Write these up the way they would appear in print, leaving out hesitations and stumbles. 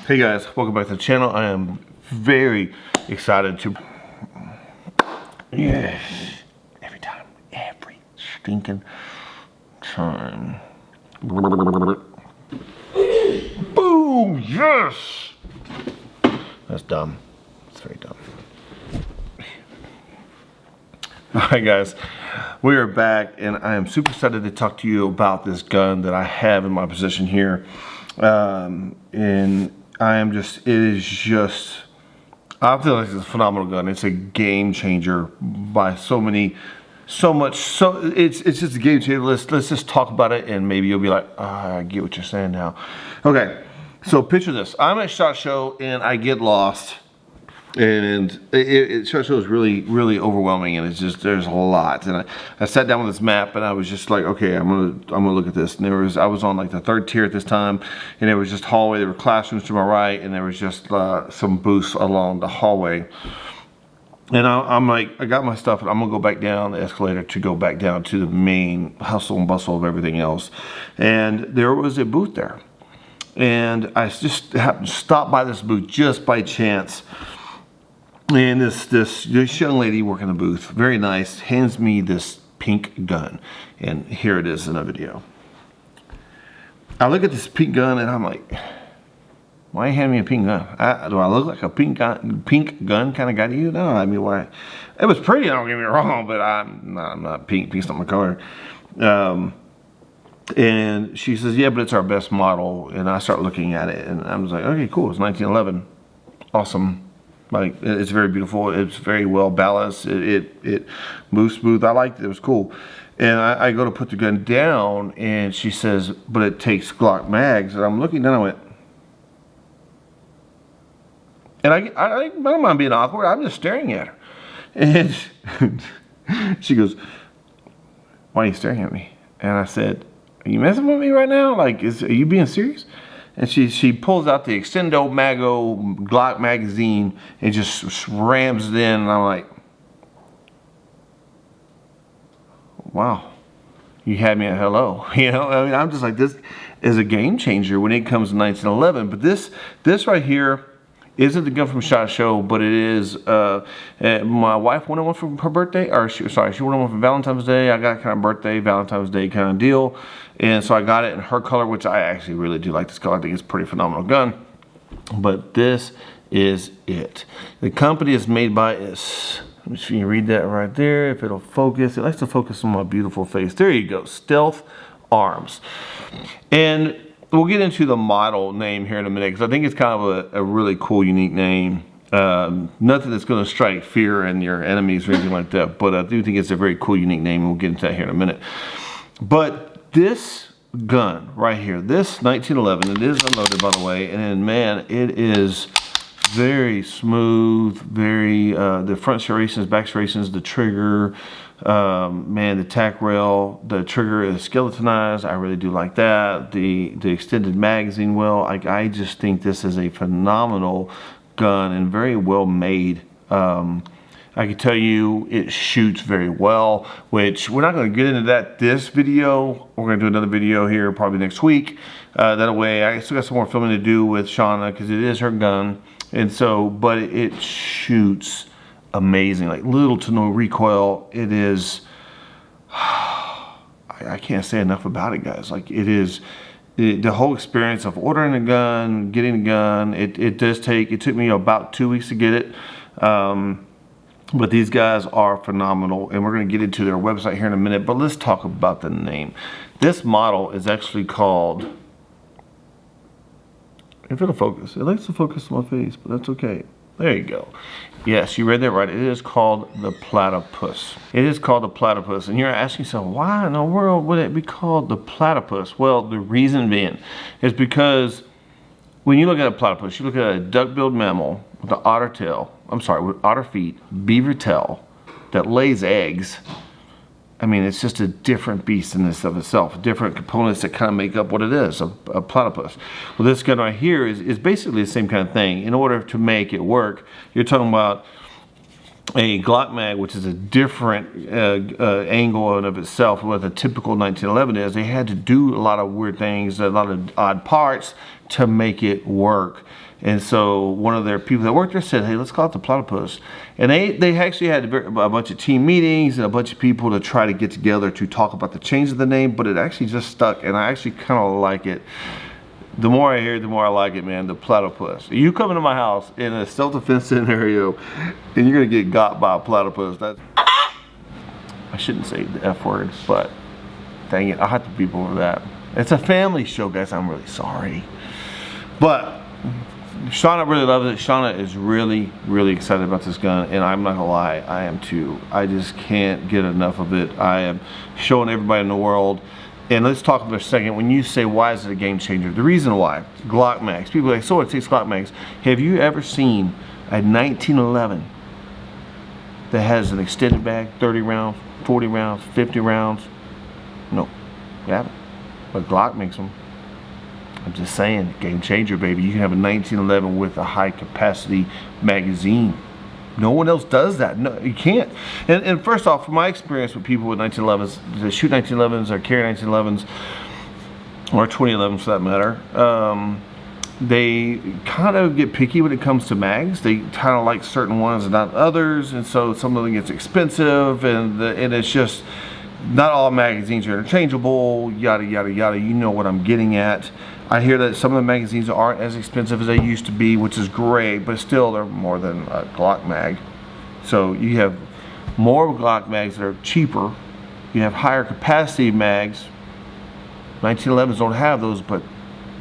Hey guys, welcome back to the channel. I am very excited to... Yes, every stinking time. Boom, yes! That's dumb. That's very dumb. Alright guys, we are back and I am super excited to talk to you about this gun that I have in my possession here. And I am just, I feel like it's a phenomenal gun. It's a game changer by it's just a game changer. Let's just talk about it and maybe you'll be like, I get what you're saying now. Okay, so picture this. I'm at SHOT Show and I get lost. And SHOT Show is really overwhelming, and it's just there's a lot. And I sat down with this map, and I was just like, okay, I'm gonna look at this. And I was on like the 3rd tier at this time, and there was just hallway. There were classrooms to my right, and there was just some booths along the hallway. And I'm like, I got my stuff, and I'm gonna go back down the escalator to go back down to the main hustle and bustle of everything else. And there was a booth there, and I just happened to stop by this booth just by chance. And this young lady working the booth, very nice, hands me this pink gun. And here it is in a video. I look at this pink gun and I'm like, why are you handing me a pink gun? Do I look like a pink gun kind of guy to you? No, I mean, why? It was pretty, don't get me wrong, but I'm not pink. Pink's not my color. And she says, yeah, but it's our best model. And I start looking at it and I was like, okay, cool, it's 1911. Awesome. Like, it's very beautiful. It's very well balanced. It moves smooth. I liked it. It was cool. And I go to put the gun down, and she says, "But it takes Glock mags." And I'm looking down. I went, and I don't mind being awkward. I'm just staring at her, and she goes, "Why are you staring at me?" And I said, "Are you messing with me right now? Like, are you being serious?" And she pulls out the Extendo Mago Glock magazine and just rams it in, and I'm like, wow, you had me at hello. You know, I mean, I'm just like, this is a game changer when it comes to 1911. But this right here isn't the gun from SHOT Show, but it is, my wife wanted one for her birthday, or she wanted one for Valentine's Day. I got kind of birthday, Valentine's Day kind of deal. And so I got it in her color, which I actually really do like this color. I think it's a pretty phenomenal gun. But this is it. The company is made by, let me see if you can read that right there, if it'll focus. It likes to focus on my beautiful face. There you go, Stealth Arms. And we'll get into the model name here in a minute, because I think it's kind of a really cool, unique name. Nothing that's going to strike fear in your enemies or anything like that, but I do think it's a very cool, unique name, and we'll get into that here in a minute. But this gun right here, this 1911, it is unloaded, by the way, and man, it is very smooth, very, the front serrations, back serrations, the trigger, man, the tack rail, the trigger is skeletonized. I really do like that. The extended magazine well, I just think this is a phenomenal gun and very well made. I can tell you it shoots very well, which we're not going to get into that this video. We're going to do another video here probably next week. That way, I still got some more filming to do with Shauna because it is her gun. And so, but it shoots amazing, like little to no recoil. It is, I can't say enough about it, guys. Like, it is, the whole experience of ordering a gun, getting a gun, it took me about 2 weeks to get it. But these guys are phenomenal, and we're going to get into their website here in a minute, but let's talk about the name. This model is actually called, if it'll focus, it likes to focus on my face, but that's okay. There you go. Yes, you read that right. It is called the Platypus. It is called the Platypus, and you're asking yourself, why in the world would it be called the Platypus? Well, the reason being is because when you look at a platypus, you look at a duck-billed mammal with an otter tail, with otter feet, beaver tail, that lays eggs. I mean, it's just a different beast in this of itself, different components that kind of make up what it is, a platypus. Well, this gun right here is basically the same kind of thing. In order to make it work, you're talking about a Glock mag, which is a different angle in of itself what the typical 1911 is. They had to do a lot of weird things, a lot of odd parts to make it work. And so one of their people that worked there said, hey, let's call it the Platypus. And they actually had a bunch of team meetings and a bunch of people to try to get together to talk about the change of the name, but it actually just stuck, and I actually kind of like it. The more I hear it, the more I like it, man. The Platypus. You come into my house in a self-defense scenario, and you're gonna get got by a platypus. That's, I shouldn't say the F word, but dang it, I'll have to beep over that. It's a family show, guys. I'm really sorry. But Shauna really loves it. Shauna is really, really excited about this gun, and I'm not gonna lie, I am too. I just can't get enough of it. I am showing everybody in the world. And let's talk about a second. When you say why is it a game changer, the reason why, Glock mags. People are like, so it takes Glock mags. Have you ever seen a 1911 that has an extended bag, 30 rounds, 40 rounds, 50 rounds? No, you haven't. But Glock makes them. I'm just saying, game changer, baby. You can have a 1911 with a high capacity magazine. No one else does that. No, you can't. And first off, from my experience with people with 1911s, that shoot 1911s or carry 1911s, or 2011s for that matter, they kind of get picky when it comes to mags. They kind of like certain ones and not others, and so some of them gets expensive, and it's just not all magazines are interchangeable. Yada yada yada. You know what I'm getting at. I hear that some of the magazines aren't as expensive as they used to be, which is great, but still they're more than a Glock mag. So you have more Glock mags that are cheaper. You have higher capacity mags. 1911s don't have those, but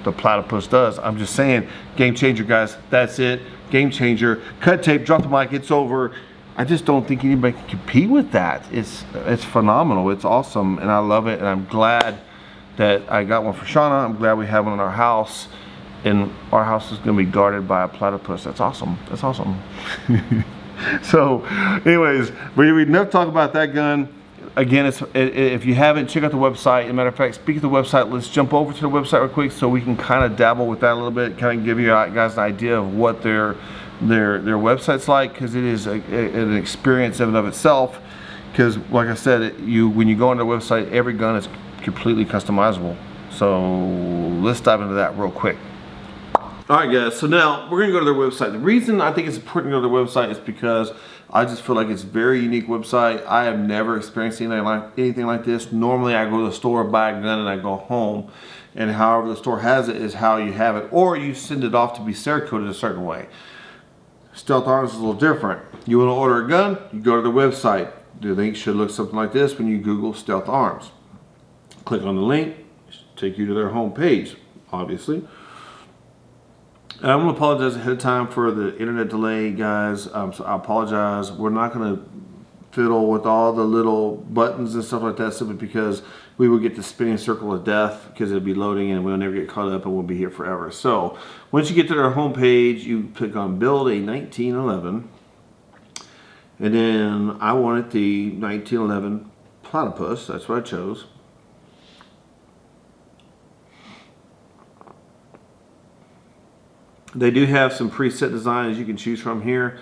the Platypus does. I'm just saying, game changer, guys. That's it. Game changer. Cut tape, drop the mic, it's over. I just don't think anybody can compete with that. It's phenomenal. It's awesome, and I love it, and I'm glad that I got one for Shauna. I'm glad we have one in our house, and our house is going to be guarded by a platypus. That's awesome. That's awesome. So, anyways, we enough talk about that gun. Again, if you haven't, check out the website. As a matter of fact, speaking of the website, let's jump over to the website real quick so we can kind of dabble with that a little bit, kind of give you guys an idea of what their website's like, because it is an experience in and of itself. Because, like I said, when you go on their website, every gun is completely customizable. So let's dive into that real quick. Alright guys, so now we're going to go to their website. The reason I think it's important to go to their website is because I just feel like it's a very unique website. I have never experienced anything like this. Normally I go to the store, buy a gun, and I go home. And however the store has it is how you have it. Or you send it off to be Cerakoted a certain way. Stealth Arms is a little different. You want to order a gun, you go to the website. The link should look something like this when you Google Stealth Arms. Click on the link, take you to their home page, obviously. And I'm going to apologize ahead of time for the internet delay, guys. So I apologize. We're not going to fiddle with all the little buttons and stuff like that simply because we will get the spinning circle of death because it'll be loading and we'll never get caught up and we'll be here forever. So once you get to their home page, you click on Build a 1911. And then I wanted the 1911 Platypus. That's what I chose. They do have some preset designs you can choose from here.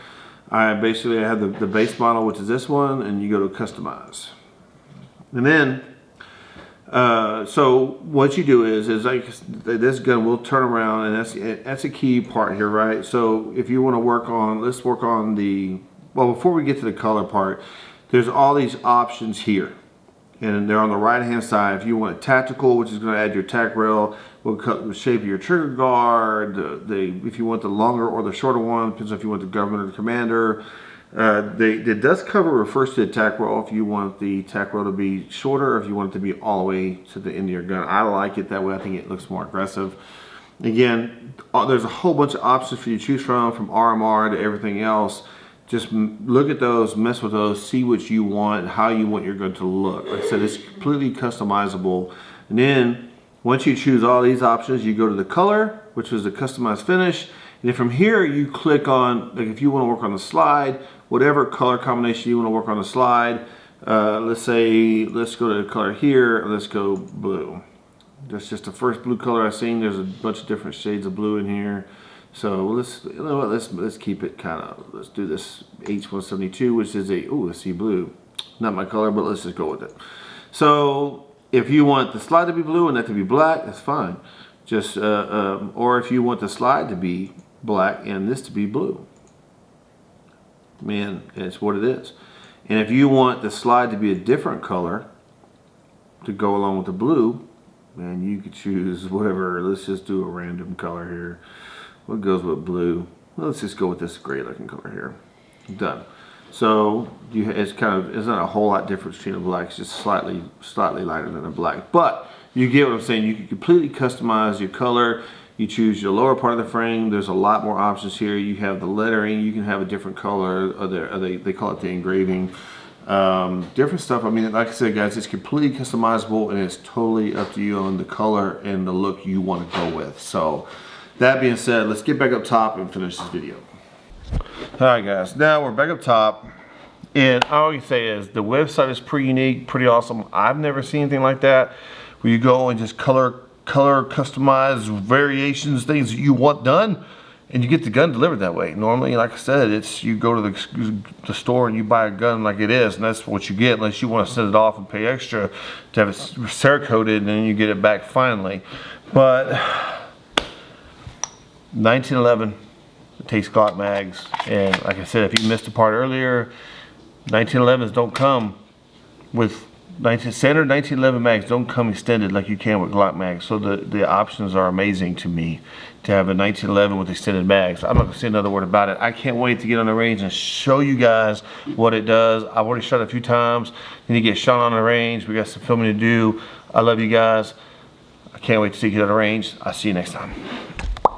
I have the base model, which is this one, and you go to customize. And then, so what you do is like this gun will turn around, and that's a key part here, right? So if you want to work on, let's work on well, before we get to the color part, there's all these options here. And they're on the right hand side. If you want a tactical, which is going to add your tack rail, will cut the shape of your trigger guard. If you want the longer or the shorter one, depends if you want the government or the commander. It does cover refers to the tack rail if you want the tack rail to be shorter, or if you want it to be all the way to the end of your gun. I like it that way. I think it looks more aggressive. Again, there's a whole bunch of options for you to choose from RMR to everything else. Just look at those, mess with those, see what you want, how you want your gun to look. Like I said, it's completely customizable. And then, once you choose all these options, you go to the color, which is the customized finish. And then from here, you click on, like if you want to work on the slide, whatever color combination you want to work on the slide. Let's go to the color here, let's go blue. That's just the first blue color I've seen. There's a bunch of different shades of blue in here. So let's, you know what, let's keep it kind of, let's do this H172, which is a, let's see, blue. Not my color, but let's just go with it. So if you want the slide to be blue and that to be black, that's fine. Just, or if you want the slide to be black and this to be blue, man, it's what it is. And if you want the slide to be a different color to go along with the blue, man, you could choose whatever. Let's just do a random color here. What goes with blue? Well, let's just go with this gray looking color here. Done. So it's not a whole lot difference between a black. It's just slightly lighter than a black. But you get what I'm saying. You can completely customize your color. You choose your lower part of the frame. There's a lot more options here. You have the lettering. You can have a different color. They call it the engraving. Different stuff. I mean, like I said, guys, it's completely customizable, and it's totally up to you on the color and the look you want to go with. So that being said, let's get back up top and finish this video. Alright guys, now we're back up top, and all I can say is the website is pretty unique, pretty awesome. I've never seen anything like that, where you go and just color customize variations, things that you want done, and you get the gun delivered that way. Normally, like I said, it's you go to the store and you buy a gun like it is, and that's what you get, unless you want to send it off and pay extra to have it Cerakoted, and then you get it back finally. But 1911, it takes Glock mags, and like I said, if you missed a part earlier, 1911s don't come with standard 1911 mags don't come extended like you can with Glock mags. So the options are amazing to me to have a 1911 with extended mags. I'm not gonna say another word about it. I can't wait to get on the range and show you guys what it does. I've already shot it a few times. Need to get shot on the range. We got some filming to do. I love you guys. I can't wait to see you on the range. I'll see you next time.